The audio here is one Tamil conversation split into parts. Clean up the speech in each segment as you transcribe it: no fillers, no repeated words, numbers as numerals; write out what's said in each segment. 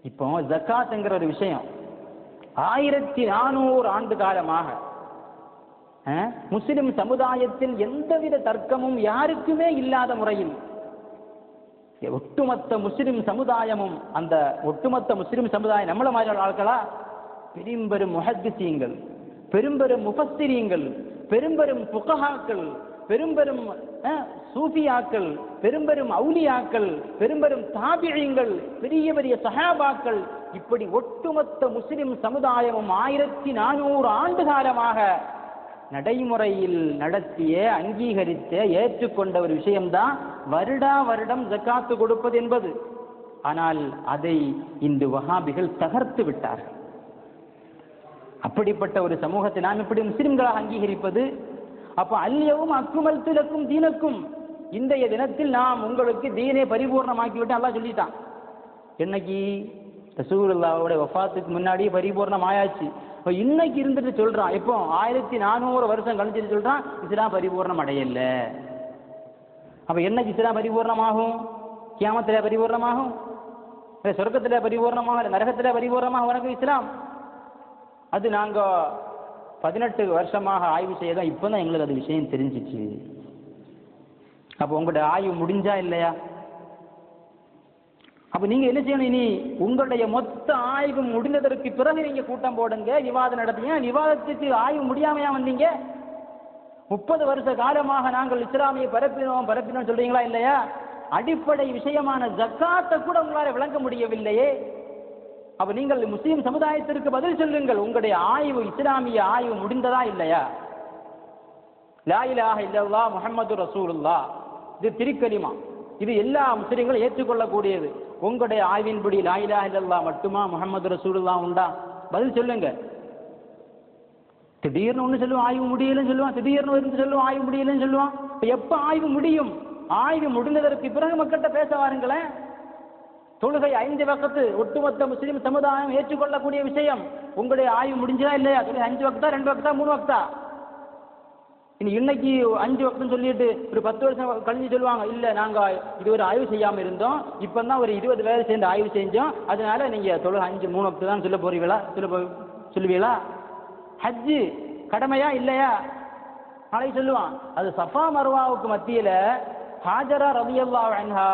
இப்போ ஜக்காத்ங்கிற ஒரு விஷயம் 1400 ஆண்டு காலமாக முஸ்லிம் சமுதாயத்தில் எந்தவித தர்க்கமும் யாருக்குமே இல்லாத முறையில் ஒட்டுமொத்த முஸ்லிம் சமுதாயமும், அந்த ஒட்டுமொத்த முஸ்லிம் சமுதாயம் நம்மள மாதிரி ஆட்களா, பெரும்பெரும் முஹத்திஸீன்கள், பெரும்பெரும் முஃபஸ்ஸிரீன்கள், பெரும்பெரும் ஃபுகஹாக்கள், பெரும்பெரும் சூஃபியாக்கள், பெரும்பெரும் அவுலியாக்கள், பெரும்பெரும் தாபிஈன்கள், பெரிய பெரிய சஹாபாக்கள், இப்படி ஒட்டுமொத்த முஸ்லிம் சமுதாயமும் 1400 ஆண்டு காலமாக நடைமுறையில் நடத்திய, அங்கீகரித்த, ஏற்றுக்கொண்ட ஒரு விஷயம்தான் வருடா வருடம் ஜக்காத்து கொடுப்பது என்பது. ஆனால் அதை இந்த வஹாபிகள் தகர்த்து விட்டார்கள். அப்படிப்பட்ட ஒரு சமூகத்தை நாம் எப்படி முஸ்லிம்களாக அங்கீகரிப்பது? அப்ப அல்யவும் அக்மல்து லக்கும் தீனக்கும், இன்றைய தினத்தில் நாம் உங்களுக்கு தீனை பரிபூர்ணமாக்கிவிட்டு அல்லாஹ் சொல்லிட்டான். என்னைக்கு? ரசூலுல்லாஹ்வுடைய வஃபாத்துக்கு முன்னாடியே பரிபூர்ணம் ஆயாச்சு. இப்போ இன்னைக்கு இருந்துட்டு சொல்றான், எப்போ 1400 வருஷம் கழிச்சுட்டு சொல்றான் இஸ்லாம் பரிபூர்ணம் அடையல. அப்ப என்னைக்கு இஸ்லாம் பரிபூர்ணமாகும்? கியாமத்தில் பரிபூர்ணமாகும்? சொர்க்கத்தில் பரிபூர்ணமாக, நரகத்தில் பரிபூர்ணமாக உனக்கு இஸ்லாம்? அது நாங்க 18 வருஷமாக ஆய்வு செய்யதான் இப்பதான் எங்களுக்கு அது விஷயம் தெரிஞ்சிச்சு. அப்போ உங்களுடைய ஆய்வு முடிஞ்சா இல்லையா? அப்ப நீங்க என்ன செய்யணும்? இனி உங்களுடைய மொத்த ஆய்வு முடிந்ததற்கு பிறகு நீங்க கூட்டம் போடுங்க, விவாதம் நடத்துங்க. விவாதத்துக்கு ஆய்வு முடியாமையா வந்தீங்க? 30 வருஷ காலமாக நாங்கள் இஸ்லாமியை பரப்பினோம் சொல்றீங்களா இல்லையா? அடிப்படை விஷயமான ஜக்காத்தை கூட உங்களால் விளங்க முடியவில்லையே. அப்ப நீங்கள் முஸ்லிம் சமுதாயத்திற்கு பதில் சொல்லுங்கள். உங்களுடைய ஆய்வு, இஸ்லாமிய ஆய்வு முடிந்ததா இல்லையா? லா இலாஹ இல்லல்லாஹ் முஹம்மது ரசூலுல்லாஹ், இது திருக்கலிமா, இது எல்லா முஸ்லிம்களும் ஏற்றுக்கொள்ளக்கூடியது. உங்களுடைய ஆய்வின்படி லா இலாஹ இல்லல்லாஹ் மட்டுமா, முஹம்மது ரசூலுல்லாஹ் உண்டா? பதில் சொல்லுங்க. திடீர்னு ஒன்று சொல்லுவான் ஆய்வு முடியலன்னு சொல்லுவான், திடீர்னு இருந்து சொல்லுவான் ஆய்வு முடியலன்னு சொல்லுவான். எப்ப ஆய்வு முடியும்? ஆய்வு முடிந்ததற்கு பிறகு மக்கள்கிட்ட பேச வாருங்களேன். தொழுகை 5 வக்து ஒட்டுமொத்த முஸ்லிம் சமுதாயம் ஏற்றுக்கொள்ளக்கூடிய விஷயம். உங்களுடைய ஆய்வு முடிஞ்சதா இல்லையா? தொழுகை 5 வக்தா, 2 வக்தா, 3 வக்தா? இனி இன்னைக்கு 5 வக்துன்னு சொல்லிட்டு ஒரு 10 வருஷம் கழிஞ்சு சொல்லுவாங்க, இல்ல நாங்க இது ஒரு ஆய்வு செய்யாம இருந்தோம், இப்பதான் ஒரு 20 பேர் சேர்ந்து ஆய்வு செஞ்சோம், அதனால நீங்க தொழுகை 5 3 வக்து தான் சொல்ல போறீங்களா? சொல்லுவீங்களா? ஹஜ்ஜு கடமையா இல்லையா? நாளை சொல்லுவான். அது சஃபா மர்வாவுக்கு மத்தியில ஹாஜரா ரலியல்லாஹு அன்ஹா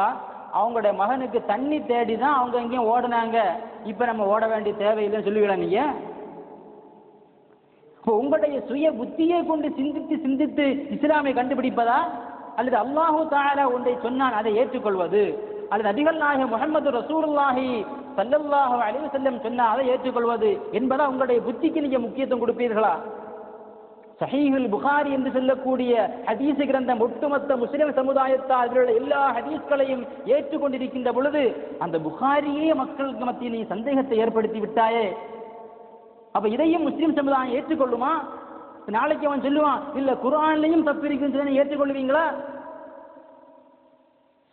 அவங்களுடைய மகனுக்கு தண்ணி தேடி தான் அவங்க எங்கேயும் ஓடுனாங்க, இப்ப நம்ம ஓட வேண்டிய தேவையில்லைன்னு சொல்லுவீங்களா நீங்க? உங்களுடைய சுய புத்தியை கொண்டு சிந்தித்து இஸ்லாமை கண்டுபிடிப்பதா, அல்லது அல்லாஹு தஆலா ஒன்றை சொன்னான் அதை ஏற்றுக்கொள்வது, அல்லது நபிகள் நாயகம் முஹம்மது ரசூலுல்லாஹி ஸல்லல்லாஹு அலைஹி வஸல்லம் சொன்னா அதை ஏற்றுக்கொள்வது என்பதா உங்களுடைய புத்திக்கு நீங்க முக்கியத்துவம் கொடுப்பீர்களா? சஹீஹுல் புகாரி என்று சொல்லக்கூடிய ஹதீஸ் கிரந்தம் ஒட்டுமொத்த முஸ்லிம் சமுதாயத்தால் அதிலுள்ள எல்லா ஹதீஸ்களையும் ஏற்றுக்கொண்டிருக்கின்ற பொழுது அந்த புகாரியே மக்களுக்கு மத்தியில் நீ சந்தேகத்தை ஏற்படுத்தி விட்டாயே. அப்ப இதையும் முஸ்லிம் சமுதாயம் ஏற்றுக்கொள்ளுமா? நாளைக்கு அவன் சொல்லுவான், இல்ல குர்ஆன்லயும் தப்பு இருக்குன்னு ஏற்றுக்கொள்வீங்களா?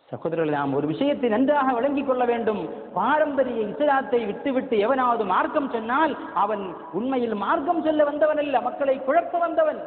சகோதரர்களே, நாம் ஒரு விஷயத்தை நன்றாக விளங்கிக் கொள்ள வேண்டும். பாரம்பரிய இஸ்லாத்தை விட்டுவிட்டு எவனாவது மார்க்கம் சொன்னால் அவன் உண்மையில் மார்க்கம் சொல்ல வந்தவன் அல்ல, மக்களை குழப்ப வந்தவன்.